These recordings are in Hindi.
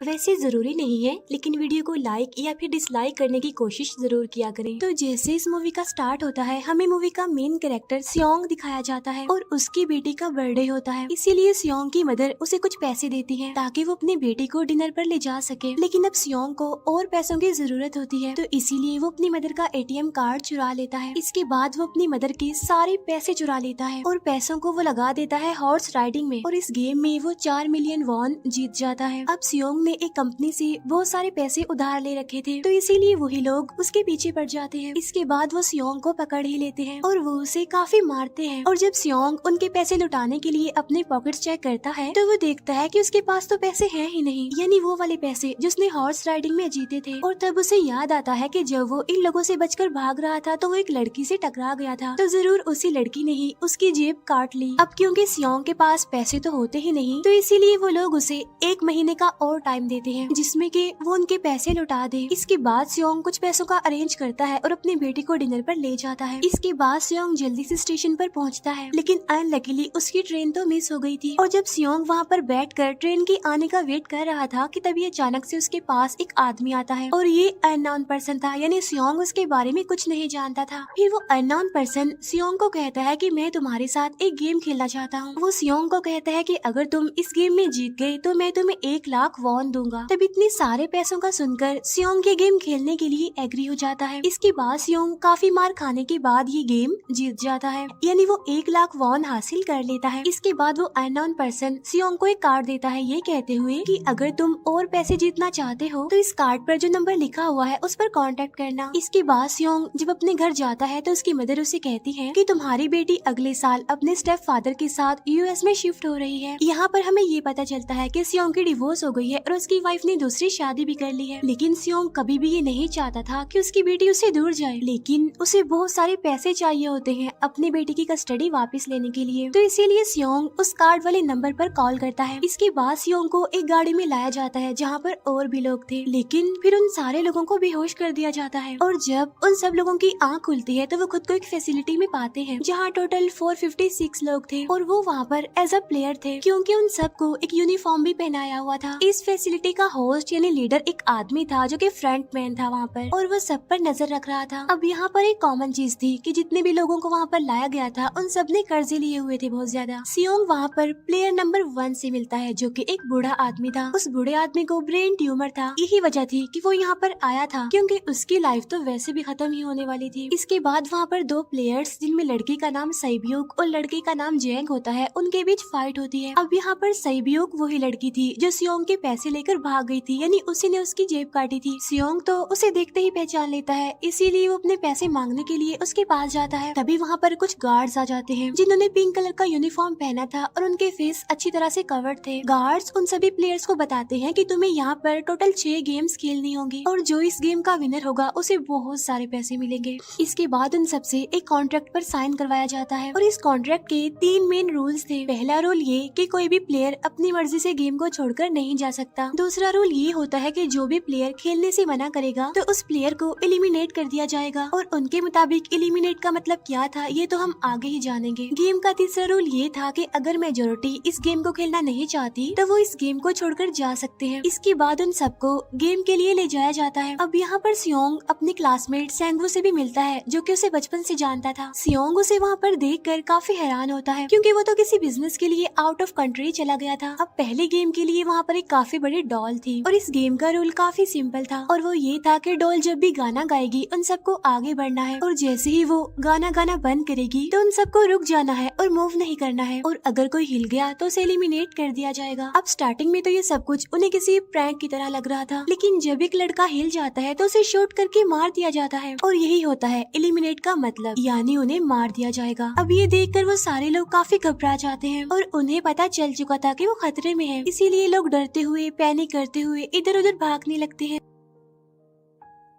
वैसे जरूरी नहीं है, लेकिन वीडियो को लाइक या फिर डिसलाइक करने की कोशिश जरूर किया करें। तो जैसे इस मूवी का स्टार्ट होता है, हमें मूवी का मेन कैरेक्टर सियोंग दिखाया जाता है और उसकी बेटी का बर्थडे होता है। इसीलिए सियोंग की मदर उसे कुछ पैसे देती है ताकि वो अपनी बेटी को डिनर पर ले जा सके। लेकिन अब सियोंग को और पैसों की जरूरत होती है, तो इसीलिए वो अपनी मदर का ATM कार्ड चुरा लेता है। इसके बाद वो अपनी मदर के सारे पैसे चुरा लेता है और पैसों को वो लगा देता है हॉर्स राइडिंग में, और इस गेम में वो 4 मिलियन वॉन जीत जाता है। अब सियोंग ने एक कंपनी से बहुत सारे पैसे उधार ले रखे थे, तो इसीलिए वही लोग उसके पीछे पड़ जाते हैं। इसके बाद वो सियोंग को पकड़ ही लेते हैं और वो उसे काफी मारते हैं। और जब सियोंग उनके पैसे लुटाने के लिए अपने पॉकेट्स चेक करता है, तो वो देखता है कि उसके पास तो पैसे हैं ही नहीं, यानी वो वाले पैसे जिसने हॉर्स राइडिंग में जीते थे। और तब उसे याद आता है कि जब वो इन लोगों से बचकर भाग रहा था तो वो एक लड़की से टकरा गया था, तो जरूर उसी लड़की ने ही उसकी जेब काट ली। अब क्योंकि सियोंग के पास पैसे तो होते ही नहीं, तो इसीलिए वो लोग उसे 1 महीने का और टाइम देते हैं जिसमें कि वो उनके पैसे लौटा दे। इसके बाद सियोंग कुछ पैसों का अरेंज करता है और अपनी बेटी को डिनर पर ले जाता है। इसके बाद सियोंग जल्दी से स्टेशन पर पहुंचता है, लेकिन अनलकीली उसकी ट्रेन तो मिस हो गई थी। और जब सियोंग वहाँ पर बैठकर ट्रेन के आने का वेट कर रहा था कि तभी अचानक से उसके पास एक आदमी आता है, और ये अननोन पर्सन था, यानी सियोंग उसके बारे में कुछ नहीं जानता था। फिर वो अननोन पर्सन सियोंग को कहता है कि मैं तुम्हारे साथ एक गेम खेलना चाहता हूँ। वो सियोंग को कहता है कि अगर तुम इस गेम में जीत गए तो मैं तुम्हें 1 लाख वॉन दूंगा। तब इतने सारे पैसों का सुनकर सियोंग ये गेम खेलने के लिए एग्री हो जाता है। इसके बाद सियोंग काफी मार खाने के बाद ये गेम जीत जाता है, यानी वो 1 लाख वॉन हासिल कर लेता है। इसके बाद वो अननोन पर्सन सियोंग को एक कार्ड देता है, ये कहते हुए कि अगर तुम और पैसे जीतना चाहते हो तो इस कार्ड पर जो नंबर लिखा हुआ है उस पर कांटेक्ट करना। इसके बाद सियोंग जब अपने घर जाता है तो उसकी मदर उसे कहती है कि तुम्हारी बेटी अगले साल अपने स्टेप फादर के साथ US में शिफ्ट हो रही है। यहाँ पर हमें ये पता चलता है कि सियोंग की डिवोर्स हो गई है और उसकी वाइफ ने दूसरी शादी भी कर ली है। लेकिन सियोंग कभी भी ये नहीं चाहता था कि उसकी बेटी उससे दूर जाए, लेकिन उसे बहुत सारे पैसे चाहिए होते हैं अपनी बेटी की कस्टडी वापस लेने के लिए, तो इसीलिए सियोंग उस कार्ड वाले नंबर पर कॉल करता है। इसके बाद सियोंग को एक गाड़ी में लाया जाता है जहाँ पर और भी लोग थे, लेकिन फिर उन सारे लोगों को बेहोश कर दिया जाता है। और जब उन सब लोगों की आँख खुलती है तो वो खुद को एक फैसिलिटी में पाते हैं जहाँ टोटल 456 लोग थे, और वो वहाँ पर एज अ प्लेयर थे क्योंकि उन सबको एक यूनिफॉर्म भी पहनाया हुआ था। इस फैसिलिटी का होस्ट यानी लीडर एक आदमी था जो कि फ्रंट मैन था वहाँ पर, और वो सब पर नजर रख रहा था। अब यहाँ पर एक कॉमन चीज थी कि जितने भी लोगों को वहाँ पर लाया गया था उन सब ने कर्जे लिए हुए थे बहुत ज्यादा। सियोंग वहाँ पर प्लेयर नंबर 1 से मिलता है जो कि एक बूढ़ा आदमी था। उस बूढ़े आदमी को ब्रेन ट्यूमर था, यही वजह थी कि वो यहाँ पर आया था क्योंकि उसकी लाइफ तो वैसे भी खत्म ही होने वाली थी। इसके बाद वहाँ पर 2 प्लेयर्स जिनमें लड़की का नाम सैब्यूक और लड़के का नाम जेंग होता है, उनके बीच फाइट होती है। अब यहाँ पर सैब्यूक वही लड़की थी जो सियोंग के पैसे लेकर भाग गई थी, यानी उसी ने उसकी जेब काटी थी। सियोंग तो उसे देखते ही पहचान लेता है, इसीलिए वो अपने पैसे मांगने के लिए उसके पास जाता है। तभी वहाँ पर कुछ गार्ड्स आ जाते हैं जिन्होंने पिंक कलर का यूनिफॉर्म पहना था और उनके फेस अच्छी तरह से कवर्ड थे। गार्ड्स उन सभी प्लेयर्स को बताते हैं कि तुम्हें यहाँ पर टोटल 6 गेम्स खेलनी होंगी और जो इस गेम का विनर होगा उसे बहुत सारे पैसे मिलेंगे। इसके बाद उन सबसे एक कॉन्ट्रैक्ट पर साइन करवाया जाता है और इस कॉन्ट्रैक्ट के 3 मेन रूल्स थे। पहला रूल ये कि कोई भी प्लेयर अपनी मर्जी से गेम को छोड़कर नहीं जा सकता। दूसरा रूल ये होता है कि जो भी प्लेयर खेलने से मना करेगा तो उस प्लेयर को एलिमिनेट कर दिया जाएगा, और उनके मुताबिक एलिमिनेट का मतलब क्या था ये तो हम आगे ही जानेंगे। गेम का तीसरा रूल ये था कि अगर मेजोरिटी इस गेम को खेलना नहीं चाहती तो वो इस गेम को छोड़कर जा सकते हैं। इसके बाद उन सबको गेम के लिए ले जाया जाता है। अब यहाँ पर सियोंग अपने क्लासमेट सेंगवू से भी मिलता है जो कि उसे बचपन से जानता था। सियोंग उसे वहाँ पर देखकर काफी हैरान होता है क्योंकि वो तो किसी बिजनेस के लिए आउट ऑफ कंट्री चला गया था। अब पहले गेम के लिए वहाँ पर एक काफी बड़ी डॉल थी और इस गेम का रूल काफी सिंपल था, और वो ये था कि डॉल जब भी गाना गाएगी उन सबको आगे बढ़ना है, और जैसे ही वो गाना गाना बंद करेगी तो उन सबको रुक जाना है और मूव नहीं करना है, और अगर कोई हिल गया तो उसे एलिमिनेट कर दिया जाएगा। अब स्टार्टिंग में तो ये सब कुछ उन्हें किसी प्रैंक की तरह लग रहा था, लेकिन जब एक लड़का हिल जाता है तो उसे शूट करके मार दिया जाता है, और यही होता है एलिमिनेट का मतलब, यानी उन्हें मार दिया जाएगा। अब ये देखकर वो सारे लोग काफी घबरा जाते हैं और उन्हें पता चल चुका था कि वो खतरे में है, इसीलिए लोग डरते हुए पैनिक करते हुए इधर उधर भागने लगते हैं।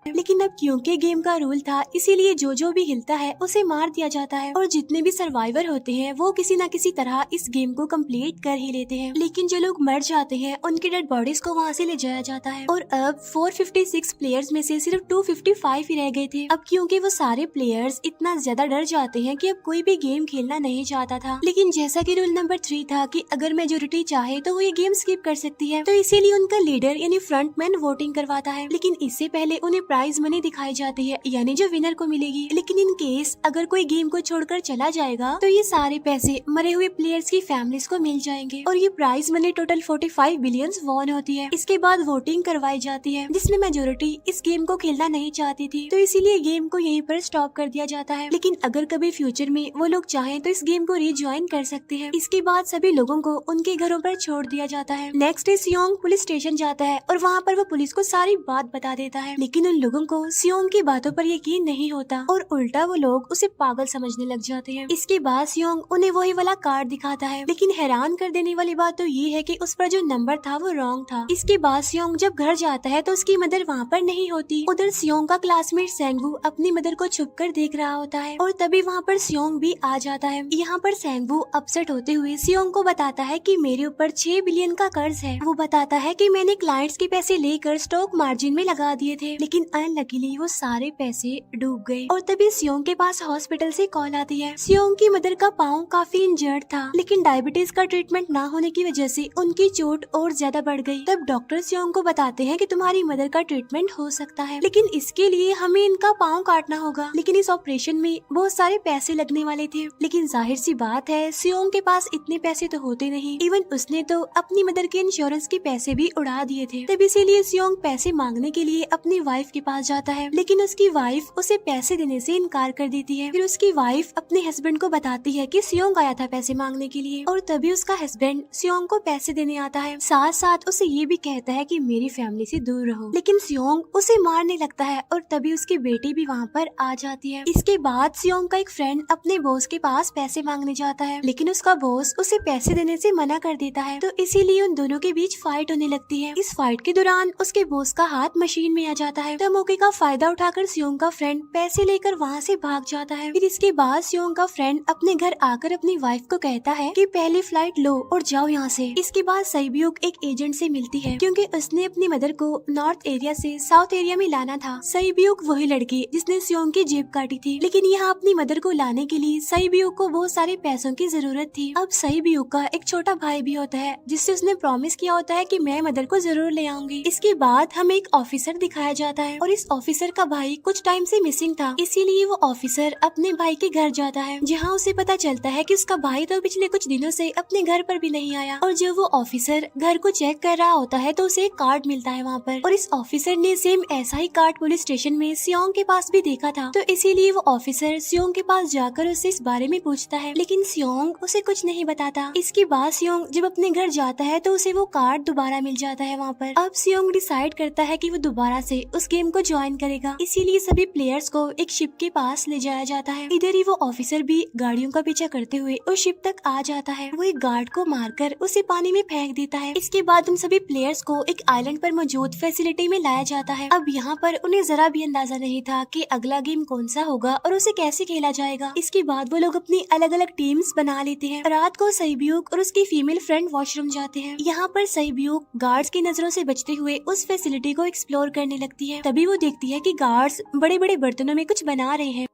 लेकिन अब क्योंकि गेम का रूल था, इसीलिए जो भी हिलता है उसे मार दिया जाता है और जितने भी सर्वाइवर होते हैं वो किसी न किसी तरह इस गेम को कंप्लीट कर ही लेते हैं। लेकिन जो लोग मर जाते हैं उनकी डेड बॉडीज को वहाँ से ले जाया जाता है और अब 456 प्लेयर्स में से सिर्फ 255 ही रह गए थे। अब क्योंकि वो सारे प्लेयर्स इतना ज्यादा डर जाते हैं कि अब कोई भी गेम खेलना नहीं चाहता था। लेकिन जैसा कि रूल नंबर 3 था कि अगर मेजोरिटी चाहे तो वो ये गेम स्किप कर सकती है, तो इसीलिए उनका लीडर यानी फ्रंटमैन वोटिंग करवाता है। लेकिन इससे पहले उन्हें प्राइज मनी दिखाई जाती है, यानी जो विनर को मिलेगी। लेकिन इन केस अगर कोई गेम को छोड़कर चला जाएगा तो ये सारे पैसे मरे हुए प्लेयर्स की फैमिलीज को मिल जाएंगे और ये prize money total 45 billion won होती है। इसके बाद वोटिंग करवाई जाती है जिसमें मेजोरिटी इस गेम को खेलना नहीं चाहती थी, तो इसीलिए गेम को यहीं पर स्टॉप कर दिया जाता है। लेकिन अगर कभी फ्यूचर में वो लोग चाहें तो इस गेम को रीज्वाइन कर सकते हैं। इसके बाद सभी लोगों को उनके घरों पर छोड़ दिया जाता है। नेक्स्ट डे सियोंग पुलिस स्टेशन जाता है और वहाँ पर वो पुलिस को सारी बात बता देता है। लेकिन उन लोगों को सियोंग की बातों पर यकीन नहीं होता और उल्टा वो लोग उसे पागल समझने लग जाते हैं। इसके बाद सियोंग उन्हें वही वाला कार्ड दिखाता है, लेकिन हैरान कर देने वाली बात तो ये है कि उस पर जो नंबर था वो रॉन्ग था। इसके बाद सियोंग जब घर जाता है तो उसकी मदर वहाँ पर नहीं होती। उधर सियोंग का क्लासमेट सेंगवू अपनी मदर को छुपकर देख रहा होता है और तभी वहाँ पर सियोंग भी आ जाता है। यहाँ पर सेंगवू अपसेट होते हुए सियोंग को बताता है कि मेरे ऊपर 6 बिलियन का कर्ज है। वो बताता है कि मैंने क्लाइंट्स के पैसे लेकर स्टॉक मार्जिन में लगा दिए थे, लेकिन अनलकीली वो सारे पैसे डूब गए। और तभी सियोंग के पास हॉस्पिटल से कॉल आती है। सियोंग की मदर का पाँव काफी इंजर्ड था, लेकिन डायबिटीज का ट्रीटमेंट ना होने की वजह से उनकी चोट और ज्यादा बढ़ गई। तब डॉक्टर सियोंग को बताते हैं कि तुम्हारी मदर का ट्रीटमेंट हो सकता है, लेकिन इसके लिए हमें इनका पाँव काटना होगा। लेकिन इस ऑपरेशन में बहुत सारे पैसे लगने वाले थे। लेकिन जाहिर सी बात है सियोंग के पास इतने पैसे तो होते नहीं। इवन उसने तो अपनी मदर के इंश्योरेंस के पैसे भी उड़ा दिए थे। तब इसीलिए सियोंग पैसे मांगने के लिए अपनी वाइफ के पास जाता है, लेकिन उसकी वाइफ उसे पैसे देने से इनकार कर देती है। फिर उसकी वाइफ अपने हस्बैंड को बताती है कि सियोंग आया था पैसे मांगने के लिए और तभी उसका हस्बैंड सियोंग को पैसे देने आता है। साथ साथ उसे ये भी कहता है कि मेरी फैमिली से दूर रहो। लेकिन सियोंग उसे मारने लगता है और तभी उसकी बेटी भी वहाँ पर आ जाती है। इसके बाद सियोंग का एक फ्रेंड अपने बॉस के पास पैसे मांगने जाता है, लेकिन उसका बॉस उसे पैसे देने से मना कर देता है, तो इसीलिए उन दोनों के बीच फाइट होने लगती है। इस फाइट के दौरान उसके बॉस का हाथ मशीन में आ जाता है, तो मौके का फायदा उठाकर सियोंग का फ्रेंड पैसे लेकर वहाँ से भाग जाता है। फिर इसके बाद सियोंग का फ्रेंड अपने घर आकर अपनी वाइफ को कहता है कि पहली फ्लाइट लो और जाओ यहाँ से। इसके बाद सईब्यूक एक एजेंट से मिलती है, क्योंकि उसने अपनी मदर को नॉर्थ एरिया से साउथ एरिया में लाना था। सईब्यूक वही लड़की जिसने सियोंग की जेब काटी थी, लेकिन यहाँ अपनी मदर को लाने के लिए सईब्यूक को बहुत सारे पैसों की जरूरत थी। अब सईब्यूक का एक छोटा भाई भी होता है जिससे उसने प्रॉमिस किया होता है कि मैं मदर को जरूर ले आऊंगी। इसके बाद हमें एक ऑफिसर दिखाया जाता है और इस ऑफिसर का भाई कुछ टाइम से मिसिंग था, इसीलिए वो ऑफिसर अपने भाई के घर जाता है, जहाँ उसे पता चलता है कि उसका भाई तो पिछले कुछ दिनों से अपने घर पर भी नहीं आया। और जब वो ऑफिसर घर को चेक कर रहा होता है तो उसे एक कार्ड मिलता है वहाँ पर, और इस ऑफिसर ने सेम ऐसा ही कार्ड पुलिस स्टेशन में सियोंग के पास भी देखा था, तो इसीलिए वो ऑफिसर सियोंग के पास जाकर उससे इस बारे में पूछता है, लेकिन सियोंग उसे कुछ नहीं बताता। इसके बाद सियोंग जब अपने घर जाता है तो उसे वो कार्ड दोबारा मिल जाता है वहाँ पर। अब सियोंग डिसाइड करता है कि वो दोबारा से उस गेम को ज्वाइन करेगा, इसीलिए सभी प्लेयर्स को एक शिप के पास ले जाया जाता है। इधर ही वो ऑफिसर भी गाड़ियों का पीछा करते हुए उस शिप तक आ जाता है। वो एक गार्ड को मारकर उसे पानी में फेंक देता है। इसके बाद उन सभी प्लेयर्स को एक आइलैंड पर मौजूद फैसिलिटी में लाया जाता है। अब यहाँ पर उन्हें जरा भी अंदाजा नहीं था कि अगला गेम कौन सा होगा और उसे कैसे खेला जाएगा। इसके बाद वो लोग अपनी अलग अलग टीम्स बना लेते हैं। रात को सईब्यूक और उसकी फीमेल फ्रेंड वॉशरूम जाते हैं। यहाँ पर सईब्यूक गार्ड्स की नजरों से बचते हुए उस फैसिलिटी को एक्सप्लोर करने लगती है। तभी वो देखती है कि गार्ड्स बड़े बड़े बर्तनों में कुछ बना रहे हैं,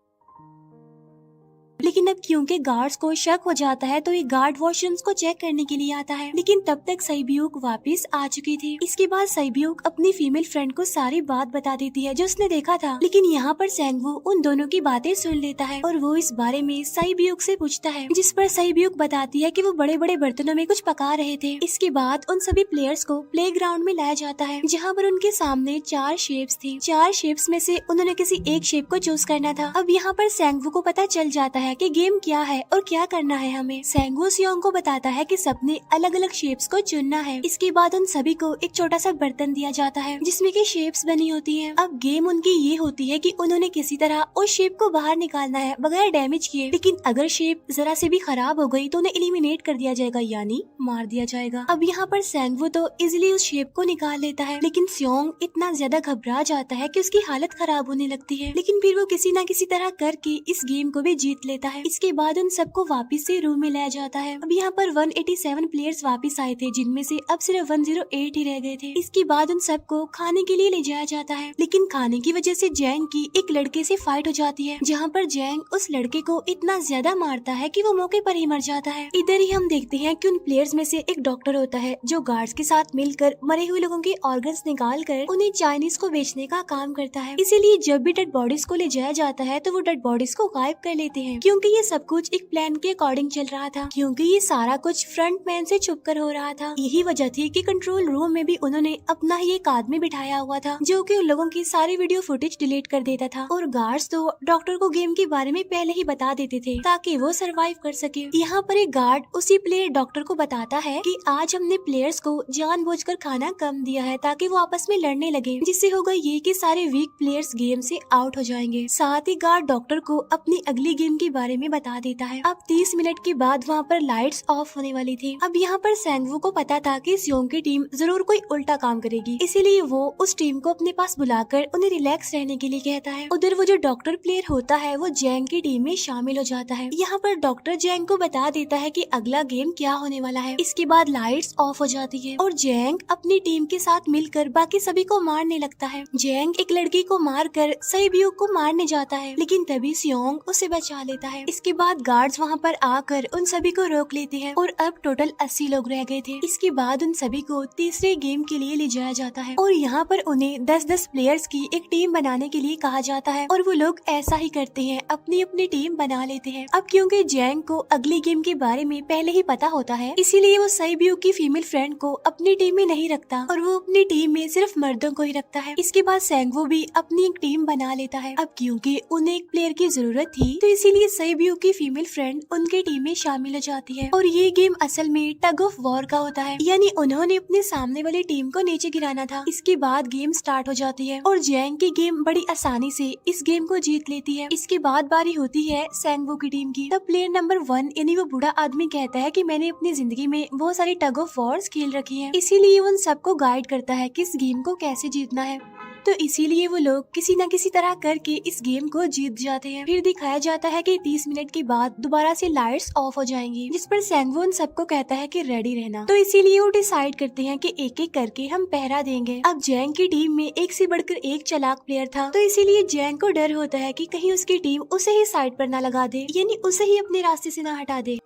लेकिन अब क्योंकि गार्ड्स को शक हो जाता है तो ये गार्ड वॉशरूम्स को चेक करने के लिए आता है, लेकिन तब तक सईब्यूक वापस आ चुकी थी। इसके बाद सईब्यूक अपनी फीमेल फ्रेंड को सारी बात बता देती है जो उसने देखा था, लेकिन यहाँ पर सेंगवू उन दोनों की बातें सुन लेता है और वो इस बारे में सईब्यूक से पूछता है, जिस पर सईब्यूक बताती है कि वो बड़े बड़े बर्तनों में कुछ पका रहे थे। इसके बाद उन सभी प्लेयर्स को प्ले ग्राउंड में लाया जाता है, जहाँ पर उनके सामने 4 शेप्स थी। 4 शेप्स में से उन्होंने किसी एक शेप को चूज करना था। अब यहाँ पर सेंगवू को पता चल जाता है कि गेम क्या है और क्या करना है हमें। सेंगवू सियोंग को बताता है कि सबने अलग अलग शेप्स को चुनना है। इसके बाद उन सभी को एक छोटा सा बर्तन दिया जाता है जिसमें की शेप्स बनी होती है। अब गेम उनकी ये होती है कि उन्होंने किसी तरह उस शेप को बाहर निकालना है बगैर डैमेज किए, लेकिन अगर शेप जरा से भी खराब हो गई तो उन्हें एलिमिनेट कर दिया जाएगा, यानी मार दिया जाएगा। अब यहाँ पर सेंगवू तो इजिली उस शेप को निकाल लेता है, लेकिन सियोंग इतना ज्यादा घबरा जाता है कि उसकी हालत खराब होने लगती है, लेकिन फिर वो किसी न किसी तरह करके इस गेम को भी जीत लेता है। इसके बाद उन सबको वापस से रूम में लाया जाता है। अब यहाँ पर 187 प्लेयर्स वापस आए थे, जिनमें से अब सिर्फ 108 ही रह गए थे। इसके बाद उन सबको खाने के लिए ले जाया जाता है, लेकिन खाने की वजह से जैंग की एक लड़के से फाइट हो जाती है, जहाँ पर जैंग उस लड़के को इतना ज्यादा मारता है कि वो मौके पर ही मर जाता है। इधर ही हम देखते हैं कि उन प्लेयर्स में से एक डॉक्टर होता है जो गार्ड्स के साथ मिलकर मरे हुए लोगों के ऑर्गन्स निकाल कर उन्हें चाइनीज को बेचने का काम करता है। इसीलिए जब भी डेड बॉडीज को ले जाया जाता है तो वो डेड बॉडीज को गायब कर लेते हैं, क्योंकि ये सब कुछ एक प्लान के अकॉर्डिंग चल रहा था, क्योंकि ये सारा कुछ फ्रंट मैन से छुप कर हो रहा था। यही वजह थी कि कंट्रोल रूम में भी उन्होंने अपना ही एक आदमी बिठाया हुआ था जो कि उन लोगों की सारी वीडियो फुटेज डिलीट कर देता था, और गार्ड्स तो डॉक्टर को गेम के बारे में पहले ही बता देते थे ताकि वो सरवाइव कर सके। यहाँ पर एक गार्ड उसी प्लेयर डॉक्टर को बताता है कि आज हमने प्लेयर्स को जानबूझकर खाना कम दिया है ताकि वो आपस में लड़ने लगे, जिससे होगा ये कि सारे वीक प्लेयर्स गेम से आउट हो जाएंगे। साथ ही गार्ड डॉक्टर को अपनी अगली गेम के बारे में बता देता है। अब 30 मिनट के बाद वहाँ पर लाइट्स ऑफ होने वाली थी। अब यहाँ पर सेंगवू को पता था कि सियोंग की टीम जरूर कोई उल्टा काम करेगी, इसीलिए वो उस टीम को अपने पास बुलाकर उन्हें रिलैक्स रहने के लिए कहता है। उधर वो जो डॉक्टर प्लेयर होता है वो जैंग की टीम में शामिल हो जाता है। यहाँ पर डॉक्टर जैंग को बता देता है कि अगला गेम क्या होने वाला है। इसके बाद लाइट्स ऑफ हो जाती है और जैंग अपनी टीम के साथ मिलकर बाकी सभी को मारने लगता है। जैंग एक लड़की को मारकर सईब्यू को मारने जाता है, लेकिन तभी सियोंग उसे बचा लेता है। इसके बाद गार्ड्स वहाँ पर आकर उन सभी को रोक लेते हैं और अब टोटल 80 लोग रह गए थे। इसके बाद उन सभी को तीसरे गेम के लिए ले जाया जाता है और यहाँ पर उन्हें 10-10 प्लेयर्स की एक टीम बनाने के लिए कहा जाता है, और वो लोग ऐसा ही करते हैं, अपनी अपनी टीम बना लेते हैं। अब क्योंकि जैंग को अगली गेम के बारे में पहले ही पता होता है, इसीलिए वो सईब्यू की फीमेल फ्रेंड को अपनी टीम में नहीं रखता और वो अपनी टीम में सिर्फ मर्दों को ही रखता है। इसके बाद सेंगवू भी अपनी एक टीम बना लेता है। अब क्योंकि उन्हें एक प्लेयर की जरूरत थी तो इसीलिए सईब्यू की फीमेल फ्रेंड उनके टीम में शामिल हो जाती है, और ये गेम असल में टग ऑफ वॉर का होता है, यानी उन्होंने अपने सामने वाली टीम को नीचे गिराना था। इसके बाद गेम स्टार्ट हो जाती है और जैंग की गेम बड़ी आसानी से इस गेम को जीत लेती है। इसके बाद बारी होती है सेंगवू की टीम की। तब प्लेयर नंबर 1 यानी वो बूढ़ा आदमी कहता है कि मैंने अपनी जिंदगी में बहुत सारी टग ऑफ वॉर्स खेल रखी है, इसीलिए उन सबको गाइड करता है कि इस गेम को कैसे जीतना है। तो इसीलिए वो लोग किसी न किसी तरह करके इस गेम को जीत जाते हैं। फिर दिखाया जाता है कि 30 मिनट के बाद दोबारा से लाइट्स ऑफ हो जाएंगी, जिस पर सेंगवू उन सबको कहता है कि रेडी रहना। तो इसीलिए वो डिसाइड करते हैं कि एक एक करके हम पहरा देंगे। अब जैंग की टीम में एक से बढ़कर एक चालाक प्लेयर था, तो इसीलिए जैंग को डर होता है कि कहीं उसकी टीम उसे ही साइड पर न लगा दे, यानी उसे ही अपने रास्ते से न हटा दे।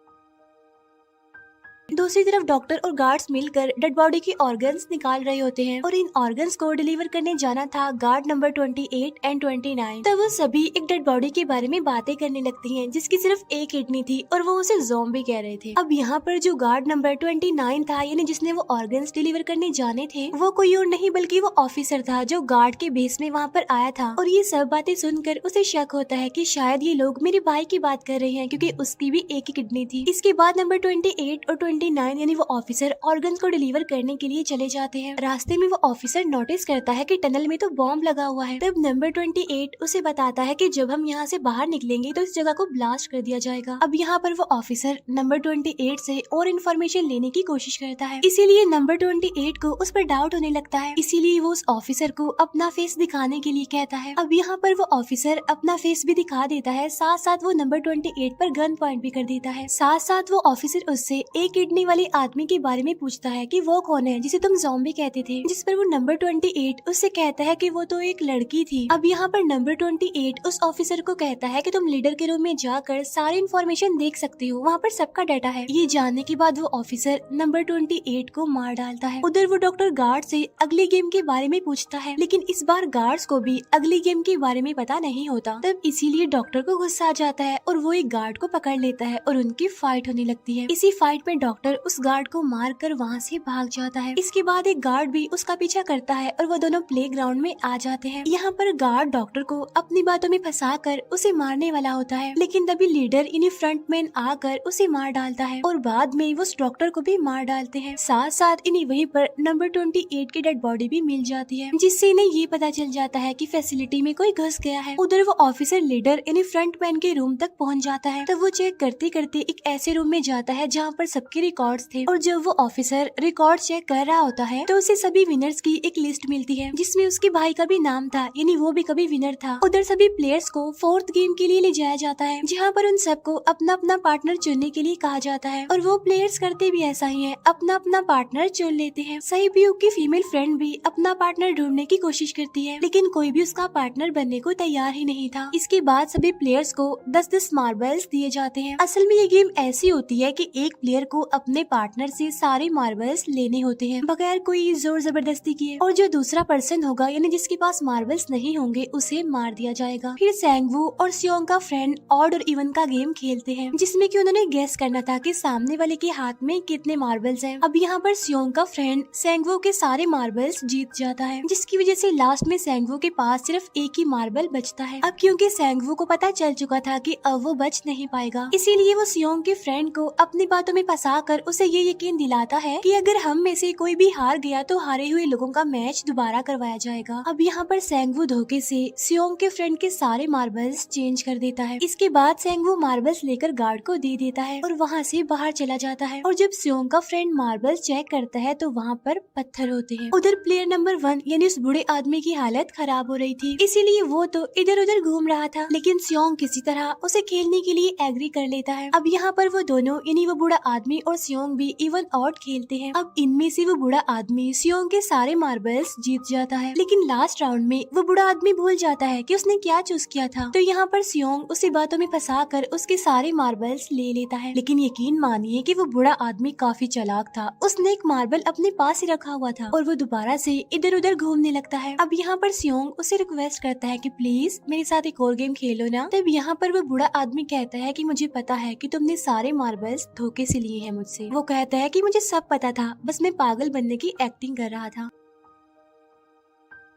दूसरी तरफ डॉक्टर और गार्ड्स मिलकर डेड बॉडी की ऑर्गन्स निकाल रहे होते हैं और इन ऑर्गन्स को डिलीवर करने जाना था गार्ड नंबर 28 एंड 29। तब वो सभी एक डेड बॉडी के बारे में बातें करने लगती हैं जिसकी सिर्फ एक किडनी थी और वो उसे ज़ॉम्बी कह रहे थे। अब यहाँ पर जो गार्ड नंबर 29 था, यानी जिसने वो ऑर्गन्स डिलीवर करने जाने थे, वो कोई और नहीं बल्कि वो ऑफिसर था जो गार्ड के बेस में वहाँ पर आया था, और ये सब बातें सुनकर उसे शक होता है कि शायद ये लोग मेरे भाई की बात कर रहे हैं क्योंकि उसकी भी एक ही किडनी थी। इसके बाद नंबर 28 और 29 यानी वो ऑफिसर ऑर्गन्स को डिलीवर करने के लिए चले जाते हैं। रास्ते में वो ऑफिसर नोटिस करता है कि टनल में तो बॉम्ब लगा हुआ है। तब नंबर 28 उसे बताता है कि जब हम यहाँ से बाहर निकलेंगे तो इस जगह को ब्लास्ट कर दिया जाएगा। अब यहाँ पर वो ऑफिसर नंबर 28 से और इन्फॉर्मेशन लेने की कोशिश करता है, इसीलिए नंबर 28 को उस पर डाउट होने लगता है, इसीलिए वो उस ऑफिसर को अपना फेस दिखाने के लिए कहता है। अब यहाँ पर वो ऑफिसर अपना फेस भी दिखा देता है, साथ साथ वो नंबर 28 पर गन पॉइंट भी कर देता है। साथ साथ वो ऑफिसर उससे एक किडनी वाली आदमी के बारे में पूछता है कि वो कौन है जिसे तुम ज़ॉम्बी कहते थे, जिस पर वो नंबर 28 उससे कहता है कि वो तो एक लड़की थी। अब यहाँ पर नंबर 28 उस ऑफिसर को कहता है कि तुम लीडर के रूम में जाकर सारी इन्फॉर्मेशन देख सकते हो, वहाँ पर सबका डाटा है। ये जानने के बाद वो ऑफिसर नंबर 28 को मार डालता है। उधर वो डॉक्टर गार्ड से अगली गेम के बारे में पूछता है, लेकिन इस बार गार्ड्स को भी अगली गेम के बारे में पता नहीं होता। तब इसीलिए डॉक्टर को गुस्सा आ जाता है और वो एक गार्ड को पकड़ लेता है और उनकी फाइट होने लगती है। इसी फाइट में डॉक्टर डॉक्टर उस गार्ड को मार कर वहाँ से भाग जाता है। इसके बाद एक गार्ड भी उसका पीछा करता है और वो दोनों प्लेग्राउंड में आ जाते हैं। यहाँ पर गार्ड डॉक्टर को अपनी बातों में फंसा कर उसे मारने वाला होता है, लेकिन तभी लीडर यानी फ्रंटमैन आकर उसे मार डालता है और बाद में वो उस डॉक्टर को भी मार डालते हैं। साथ साथ इन्हें वहीं पर नंबर 28 की डेड बॉडी भी मिल जाती है, जिससे इन्हें ये पता चल जाता है कि फैसिलिटी में कोई घुस गया है। उधर वो ऑफिसर लीडर यानी फ्रंटमैन के रूम तक पहुंच जाता है। तब वो चेक करते करते एक ऐसे रूम में जाता है जहाँ पर सबके रिकॉर्ड्स थे, और जब वो ऑफिसर रिकॉर्ड चेक कर रहा होता है तो उसे सभी विनर्स की एक लिस्ट मिलती है, जिसमें उसके भाई का भी नाम था, यानी वो भी कभी विनर था। उधर सभी प्लेयर्स को 4th गेम के लिए ले जाया जाता है, जहाँ पर उन सबको अपना अपना पार्टनर चुनने के लिए कहा जाता है, और वो प्लेयर्स करते भी ऐसा ही है, अपना अपना पार्टनर चुन लेते हैं। सहीब्यूक की फीमेल फ्रेंड भी अपना पार्टनर ढूंढने की कोशिश करती है, लेकिन कोई भी उसका पार्टनर बनने को तैयार ही नहीं था। इसके बाद सभी प्लेयर्स को 10-10 मार्बल्स दिए जाते हैं। असल में ये गेम ऐसी होती है कि एक प्लेयर को अपने पार्टनर से सारे मार्बल्स लेने होते हैं बगैर कोई जोर जबरदस्ती किए, और जो दूसरा पर्सन होगा यानी जिसके पास मार्बल्स नहीं होंगे उसे मार दिया जाएगा। फिर सैंगवू और सियोंग का फ्रेंड ऑड और इवन का गेम खेलते हैं, जिसमें कि उन्होंने गेस करना था कि सामने वाले के हाथ में कितने मार्बल्स हैं। अब यहाँ पर सियोंग का फ्रेंड सैंगवू के सारे मार्बल्स जीत जाता है, जिसकी वजह से लास्ट में सैंगवू के पास सिर्फ एक ही मार्बल बचता है। अब क्योंकि सैंगवू को पता चल चुका था कि अब वो बच नहीं पाएगा, इसीलिए वो सियोंग के फ्रेंड को अपनी बातों में फंसा कर उसे ये यकीन दिलाता है कि अगर हम में से कोई भी हार गया तो हारे हुए लोगों का मैच दोबारा करवाया जाएगा। अब यहाँ पर सैंगवू धोखे से सियोंग के फ्रेंड के सारे मार्बल्स चेंज कर देता है। इसके बाद सैंगवू मार्बल्स लेकर गार्ड को दे देता है और वहाँ से बाहर चला जाता है, और जब सियोंग का फ्रेंड मार्बल्स चेक करता है तो वहाँ पर पत्थर होते हैं। उधर प्लेयर नंबर 1 यानी उस बूढ़े आदमी की हालत खराब हो रही थी, इसीलिए वो तो इधर उधर घूम रहा था, लेकिन सियोंग किसी तरह उसे खेलने के लिए एग्री कर लेता है। अब यहाँ पर वो दोनों यानी वो बूढ़ा आदमी और सियोंग भी इवन ऑड खेलते हैं। अब इनमें से वो बूढ़ा आदमी सियोंग के सारे मार्बल्स जीत जाता है, लेकिन लास्ट राउंड में वो बूढ़ा आदमी भूल जाता है कि उसने क्या चूज किया था। तो यहाँ पर सियोंग उसी बातों में फंसा कर उसके सारे मार्बल्स ले लेता है, लेकिन यकीन मानिए कि वो बूढ़ा आदमी काफी चालाक था। उसने एक मार्बल अपने पास ही रखा हुआ था और वो दोबारा से इधर उधर घूमने लगता है। अब यहाँ पर सियोंग उसे रिक्वेस्ट करता है कि प्लीज मेरे साथ एक और गेम खेलो ना। तब यहाँ पर वो बूढ़ा आदमी कहता है कि मुझे पता है कि तुमने सारे मार्बल्स धोखे से लिए हैं मुझसे। वो कहता है कि मुझे सब पता था, बस मैं पागल बनने की एक्टिंग कर रहा था।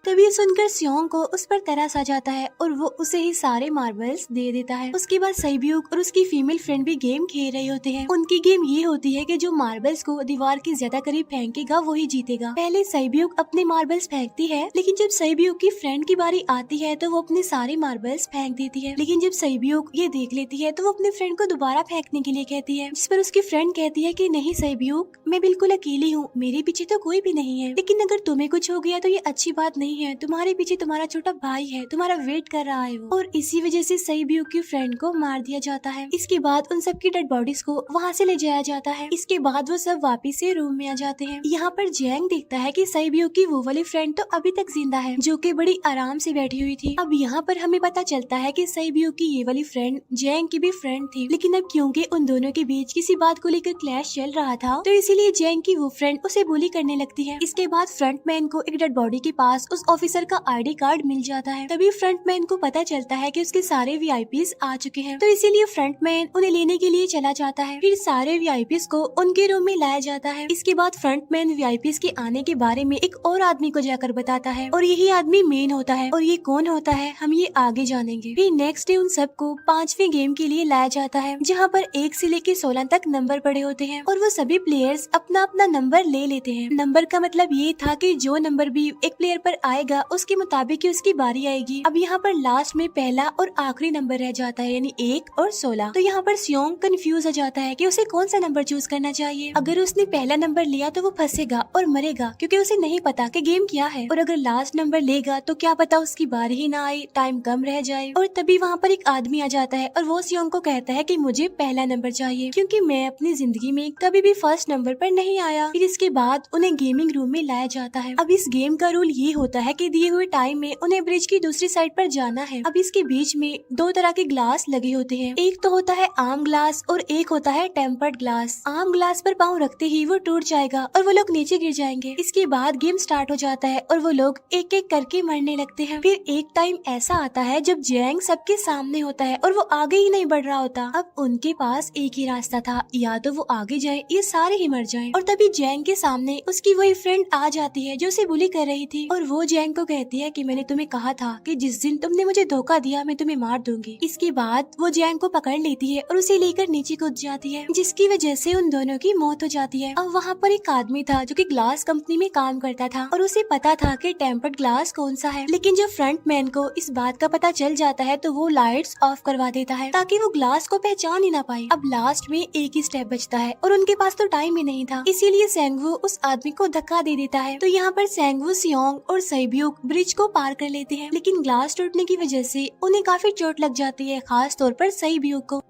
तभी सुनकर सियोंग को उस पर तरस आ जाता है और वो उसे ही सारे मार्बल्स दे देता है। उसके बाद सहीब्यूक और उसकी फीमेल फ्रेंड भी गेम खेल रहे होते हैं। उनकी गेम ये होती है कि जो मार्बल्स को दीवार के ज्यादा करीब फेंकेगा वो ही जीतेगा। पहले सहीब्यूक अपने मार्बल्स फेंकती है, लेकिन जब सहीब्यूक की फ्रेंड की बारी आती है तो वो अपने सारे मार्बल्स फेंक देती है। लेकिन जब सहीब्यूक ये देख लेती है तो वो अपने फ्रेंड को दोबारा फेंकने के लिए कहती है, जिस पर उसकी फ्रेंड कहती है कि नहीं सहीब्यूक, मैं बिल्कुल अकेली हूँ, मेरे पीछे तो कोई भी नहीं है, लेकिन अगर तुम्हें कुछ हो गया तो ये अच्छी बात नहीं है, तुम्हारे पीछे तुम्हारा छोटा भाई है, तुम्हारा वेट कर रहा है वो। और इसी वजह से सहीब्यूक की फ्रेंड को मार दिया जाता है। इसके बाद उन सबकी डेड बॉडीज को वहाँ से ले जाया जाता है। इसके बाद वो सब वापिस से रूम में आ जाते हैं। यहाँ पर जैंग देखता है कि सहीब्यूक की वो वाली फ्रेंड तो अभी तक जिंदा है, जो कि बड़ी आराम से बैठी हुई थी। अब यहाँ पर हमें पता चलता है कि सहीब्यूक की ये वाली फ्रेंड जैंग की भी फ्रेंड थी, लेकिन अब क्योंकि उन दोनों के बीच किसी बात को लेकर क्लैश चल रहा था तो इसीलिए जैंग की वो फ्रेंड उसे बुली करने लगती है। इसके बाद फ्रंटमैन को एक डेड बॉडी के पास उस ऑफिसर का आईडी कार्ड मिल जाता है। तभी फ्रंटमैन को पता चलता है कि उसके सारे वीआईपीज आ चुके हैं, तो इसीलिए फ्रंटमैन उन्हें लेने के लिए चला जाता है। फिर सारे वीआईपीज को उनके रूम में लाया जाता है। इसके बाद फ्रंटमैन वीआईपीज के आने के बारे में एक और आदमी को जाकर बताता है, और यही आदमी मेन होता है, और ये कौन होता है हम ये आगे जानेंगे। फिर नेक्स्ट डे उन सबको 5वें गेम के लिए लाया जाता है, जहाँ पर 1 से लेकर 16 तक नंबर पड़े होते हैं, और वो सभी प्लेयर्स अपना अपना नंबर ले लेते हैं। नंबर का मतलब ये था कि जो नंबर भी एक प्लेयर पर आएगा उसके मुताबिक ही उसकी बारी आएगी। अब यहाँ पर लास्ट में पहला और आखिरी नंबर रह जाता है, यानी 1 और 16। तो यहाँ पर सियोंग कंफ्यूज हो जाता है कि उसे कौन सा नंबर चूज करना चाहिए। अगर उसने पहला नंबर लिया तो वो फंसेगा और मरेगा, क्योंकि उसे नहीं पता कि गेम क्या है, और अगर लास्ट नंबर लेगा तो क्या पता उसकी बारी ही ना आए, टाइम कम रह जाए। और तभी वहाँ पर एक आदमी आ जाता है और वो सियोंग को कहता है कि मुझे पहला नंबर चाहिए, क्योंकि मैं अपनी जिंदगी में कभी भी फर्स्ट नंबर पर नहीं आया। फिर इसके बाद उन्हें गेमिंग रूम में लाया जाता है। अब इस गेम का रूल ये होता होता है कि दिए हुए टाइम में उन्हें ब्रिज की दूसरी साइड पर जाना है। अब इसके बीच में दो तरह के ग्लास लगे होते हैं, एक तो होता है आम ग्लास और एक होता है टेम्पर्ड ग्लास। आम ग्लास पर पाँव रखते ही वो टूट जाएगा और वो लोग नीचे गिर जाएंगे। इसके बाद गेम स्टार्ट हो जाता है और वो लोग एक एक करके मरने लगते हैं। फिर एक टाइम ऐसा आता है जब जैंग सबके सामने होता है और वो आगे ही नहीं बढ़ रहा होता। अब उनके पास एक ही रास्ता था, या तो वो आगे जाए या सारे ही मर जाएं। और तभी जैंग के सामने उसकी वही फ्रेंड आ जाती है जो उसे बुली कर रही थी, और वो जैंग को कहती है कि मैंने तुम्हें कहा था कि जिस दिन तुमने मुझे धोखा दिया मैं तुम्हें मार दूंगी। इसके बाद वो जैंग को पकड़ लेती है और उसे लेकर नीचे कूद जाती है, जिसकी वजह से उन दोनों की मौत हो जाती है। अब वहाँ पर एक आदमी था जो कि ग्लास कंपनी में काम करता था और उसे पता था कि टेम्पर्ड ग्लास कौन सा है, लेकिन जब फ्रंट मैन को इस बात का पता चल जाता है तो वो लाइट्स ऑफ करवा देता है ताकि वो ग्लास को पहचान ही ना पाए। अब लास्ट में एक ही स्टेप बचता है और उनके पास तो टाइम ही नहीं था, इसीलिए सेंगवू उस आदमी को धक्का दे देता है। तो यहाँ पर सेंगवू, सियोंग और सैब्यूक ब्रिज को पार कर लेते हैं, लेकिन ग्लास टूटने की वजह से उन्हें काफी चोट लग जाती है, खास तौर पर सैब्यूक को।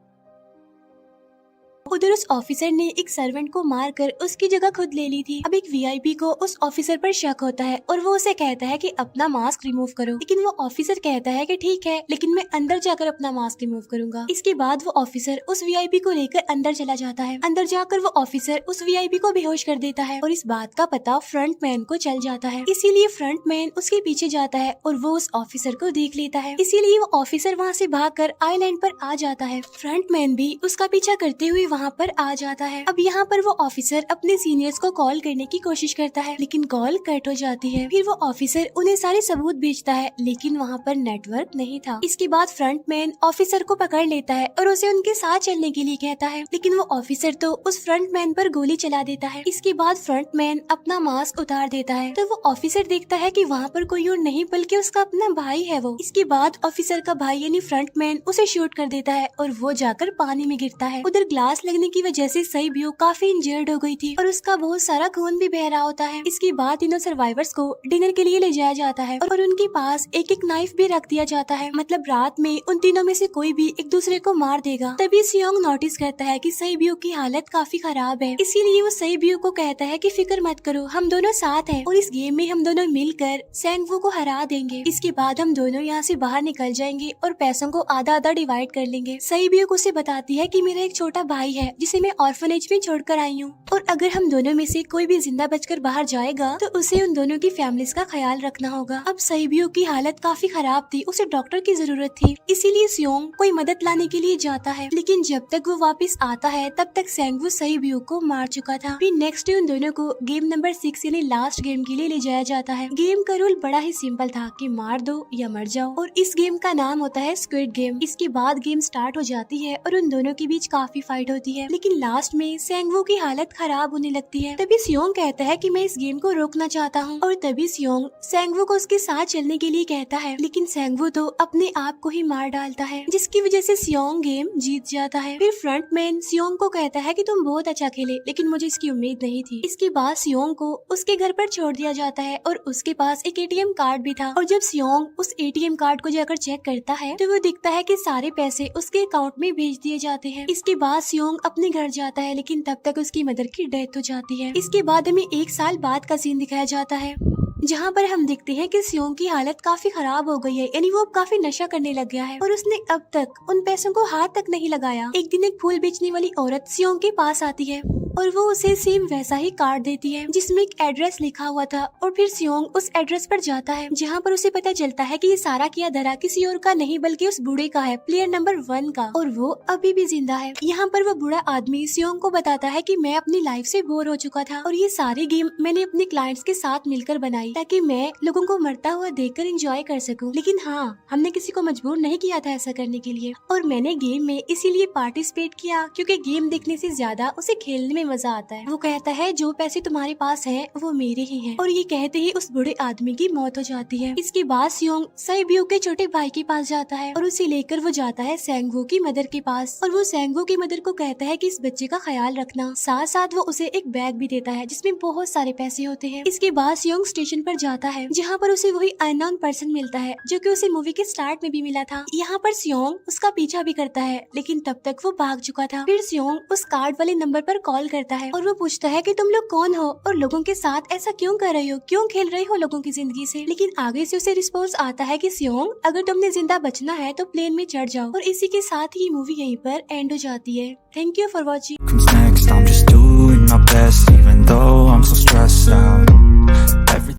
उधर उस ऑफिसर ने एक सर्वेंट को मारकर उसकी जगह खुद ले ली थी। अब एक वीआईपी को उस ऑफिसर पर शक होता है और वो उसे कहता है कि अपना मास्क रिमूव करो, लेकिन वो ऑफिसर कहता है कि ठीक है, लेकिन मैं अंदर जाकर अपना मास्क रिमूव करूंगा। इसके बाद वो ऑफिसर उस वीआईपी को लेकर अंदर चला जाता है। अंदर जाकर वो ऑफिसर उस वीआईपी को बेहोश कर देता है और इस बात का पता फ्रंट मैन को चल जाता है, इसीलिए फ्रंट मैन उसके पीछे जाता है और वो उस ऑफिसर को देख लेता है, इसीलिए वो ऑफिसर वहाँ से भागकर आइलैंड पर आ जाता है। फ्रंट मैन भी उसका पीछा करते हुए वहाँ पर आ जाता है। अब यहाँ पर वो ऑफिसर अपने सीनियर्स को कॉल करने की कोशिश करता है, लेकिन कॉल कट हो जाती है। फिर वो ऑफिसर उन्हें सारे सबूत भेजता है, लेकिन वहाँ पर नेटवर्क नहीं था। इसके बाद फ्रंट मैन ऑफिसर को पकड़ लेता है और उसे उनके साथ चलने के लिए कहता है, लेकिन वो ऑफिसर तो उस फ्रंट मैन पर गोली चला देता है। इसके बाद फ्रंट मैन अपना मास्क उतार देता है, तो वो ऑफिसर देखता है कि वहाँ पर कोई और नहीं बल्कि उसका अपना भाई है वो। इसके बाद ऑफिसर का भाई यानी फ्रंट मैन उसे शूट कर देता है और वो जाकर पानी में गिरता है। उधर ग्लास लगने की वजह से सैब्यूक काफी इंजर्ड हो गई थी और उसका बहुत सारा खून भी बह रहा होता है। इसके बाद तीनों सर्वाइवर्स को डिनर के लिए ले जाया जाता है और उनके पास एक एक नाइफ भी रख दिया जाता है, मतलब रात में उन तीनों में से कोई भी एक दूसरे को मार देगा। तभी सियोंग नोटिस करता है कि सैब्यूक की हालत काफी खराब है, इसीलिए वो सैब्यूक को कहता है कि फिक्र मत करो, हम दोनों साथ हैं और इस गेम में हम दोनों मिलकर सेंगवू को हरा देंगे। इसके बाद हम दोनों यहाँ से बाहर निकल जाएंगे और पैसों को आधा आधा डिवाइड कर लेंगे। सैब्यूक उसे बताती है कि मेरा एक छोटा भाई है जिसे मैं ऑर्फनेज में छोड़कर आई हूँ, और अगर हम दोनों में से कोई भी जिंदा बचकर बाहर जाएगा तो उसे उन दोनों की फैमिलीज का ख्याल रखना होगा। अब सैब्यूक की हालत काफी खराब थी, उसे डॉक्टर की जरूरत थी, इसीलिए सियोंग कोई मदद लाने के लिए जाता है, लेकिन जब तक वो वापस आता है तब तक सेंगवू सैब्यूक को मार चुका था। फिर नेक्स्ट डे उन दोनों को गेम नंबर 6 यानी लास्ट गेम के लिए ले जाया जाता है। गेम का रूल बड़ा ही सिंपल था कि मार दो या मर जाओ, और इस गेम का नाम होता है स्क्विड गेम। इसके बाद गेम स्टार्ट हो जाती है और उन दोनों के बीच काफी फाइट होती है, लेकिन लास्ट में सेंगवू की हालत खराब होने लगती है। तभी सियोंग कहता है कि मैं इस गेम को रोकना चाहता हूँ, और तभी सियोंग सेंगवू को उसके साथ चलने के लिए कहता है, लेकिन सेंगवू तो अपने आप को ही मार डालता है, जिसकी वजह से सियोंग गेम जीत जाता है। फिर फ्रंट मैन सियोंग को कहता है कि तुम बहुत अच्छा खेले, लेकिन मुझे इसकी उम्मीद नहीं थी। इसके बाद सियोंग को उसके घर पर छोड़ दिया जाता है और उसके पास एक एटीएम कार्ड भी था, और जब सियोंग उस एटीएम कार्ड को जाकर चेक करता है तो वो दिखता है कि सारे पैसे उसके अकाउंट में भेज दिए जाते हैं। इसके बाद सियोंग अपने घर जाता है, लेकिन तब तक उसकी मदर की डेथ हो जाती है। इसके बाद हमें 1 साल बाद का सीन दिखाया जाता है, जहाँ पर हम देखते हैं कि सियोंग की हालत काफी खराब हो गई है, यानी वो काफी नशा करने लग गया है और उसने अब तक उन पैसों को हाथ तक नहीं लगाया। एक दिन एक फूल बेचने वाली औरत सियोंग के पास आती है और वो उसे सेम वैसा ही कार्ड देती है जिसमें एक एड्रेस लिखा हुआ था, और फिर सियोंग उस एड्रेस पर जाता है जहाँ पर उसे पता चलता है कि ये सारा किया धरा किसी और का नहीं बल्कि उस बूढ़े का है, प्लेयर नंबर 1 का, और वो अभी भी जिंदा है। यहाँ पर वो बूढ़ा आदमी सियोंग को बताता है कि मैं अपनी लाइफ से बोर हो चुका था और ये सारी गेम मैंने अपने क्लाइंट्स के साथ मिलकर बनाई ताकि मैं लोगों को मरता हुआ देखकर एंजॉय कर सकूं, लेकिन हाँ, हमने किसी को मजबूर नहीं किया था ऐसा करने के लिए, और मैंने गेम में इसीलिए पार्टिसिपेट किया क्योंकि गेम देखने से ज्यादा उसे खेलने में मजा आता है। वो कहता है जो पैसे तुम्हारे पास हैं वो मेरे ही हैं, और ये कहते ही उस बूढ़े आदमी की मौत हो जाती है। इसके बाद सियोंग सैब्यूक के छोटे भाई के पास जाता है और उसे लेकर वो जाता है सेंगवू की मदर के पास, और वो सेंगवू की मदर को कहता है कि इस बच्चे का ख्याल रखना, साथ साथ वो उसे एक बैग भी देता है जिसमें बहुत सारे पैसे होते हैं। इसके बाद सियोंग स्टेशन पर जाता है जहाँ पर उसे वही अननोन पर्सन मिलता है जो कि उसे मूवी के स्टार्ट में भी मिला था। यहाँ पर सियोंग उसका पीछा भी करता है, लेकिन तब तक वो भाग चुका था। फिर सियोंग उस कार्ड वाले नंबर पर कॉल करता है और वो पूछता है कि तुम लोग कौन हो और लोगों के साथ ऐसा क्यों कर रहे हो, क्यों खेल रही हो लोगों की जिंदगी से। लेकिन आगे से उसे रिस्पॉन्स आता है कि सियोंग, अगर तुमने जिंदा बचना है तो प्लेन में चढ़ जाओ। और इसी के साथ ही मूवी यहीं पर एंड हो जाती है। Thank you for watching. Comes next, I'm just doing my best, even though I'm so stressed out.